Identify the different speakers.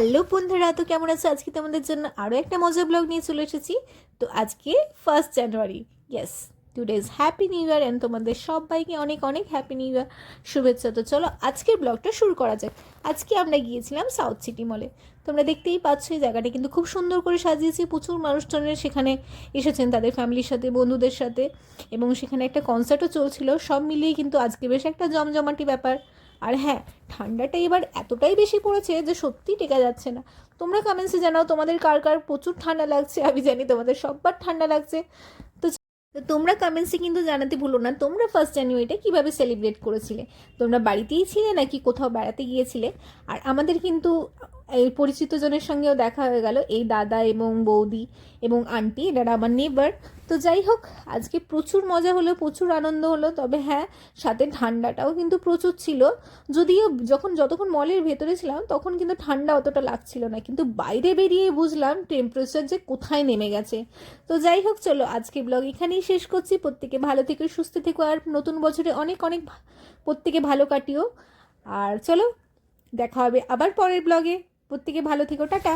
Speaker 1: Hello বন্ধুরা, তো কেমন আছো? আজকে তোমাদের জন্য আরও একটা মজার ব্লগ নিয়ে চলে এসেছি। তো আজকে 1st January, yes, today is happy new year and তোমাদের সবাইকে অনেক অনেক হ্যাপি নিউ ইয়ার শুভেচ্ছা। তো চলো আজকের ব্লগটা শুরু করা যাক। আজকে আমরা গিয়েছিলাম সাউথ সিটি মলে। তোমরা দেখতেই পাচ্ছ এই জায়গাটা কিন্তু খুব সুন্দর করে সাজিয়েছি। প্রচুর মানুষজনের সেখানে এসেছেন তাদের ফ্যামিলির সাথে, বন্ধুদের সাথে, এবং সেখানে একটা কনসার্টও চলছিল। সব মিলিয়ে কিন্তু আজকে বেশ একটা জমজমাটি ব্যাপার। আর হ্যাঁ, ঠান্ডাটা এবার এতটাই বেশি পড়েছে যে সত্যিই টেকা যাচ্ছে না। তোমরা কমেন্টসে জানাও তোমাদের কার কার প্রচুর ঠান্ডা লাগছে। আমি জানি তোমাদের সববার ঠান্ডা লাগছে। তো তোমরা কমেন্টসে কিন্তু জানাতে ভুলো না তোমরা 1st জানুয়ারিটা কীভাবে সেলিব্রেট করেছিলে। তোমরা বাড়িতেই ছিলে নাকি কোথাও বেড়াতে গিয়েছিলে? আর আমাদের কিন্তু এই পরিচিত জনের সঙ্গেও দেখা হয়ে গেল, এই দাদা এবং বৌদি এবং আন্টি, এনারা আমার নেবার। তো যাই হোক, আজকে প্রচুর মজা হলো, প্রচুর আনন্দ হলো। তবে হ্যাঁ, সাথে ঠান্ডাটাও কিন্তু প্রচুর ছিল। যদিও যতক্ষণ মলের ভেতরে ছিলাম তখন কিন্তু ঠান্ডা অতটা লাগছিল না, কিন্তু বাইরে বেরিয়ে বুঝলাম টেম্পারেচার যে কোথায় নেমে গেছে। তো যাই হোক, চলো আজকে ব্লগ এখানেই শেষ করছি। প্রত্যেকে ভালো থেকো, সুস্থ থেকো, আর নতুন বছরে অনেক অনেক প্রত্যেকে ভালো কাটিও। আর চলো দেখা হবে আবার পরের ব্লগে। প্রত্যেকে ভালো থেকো, টাটা।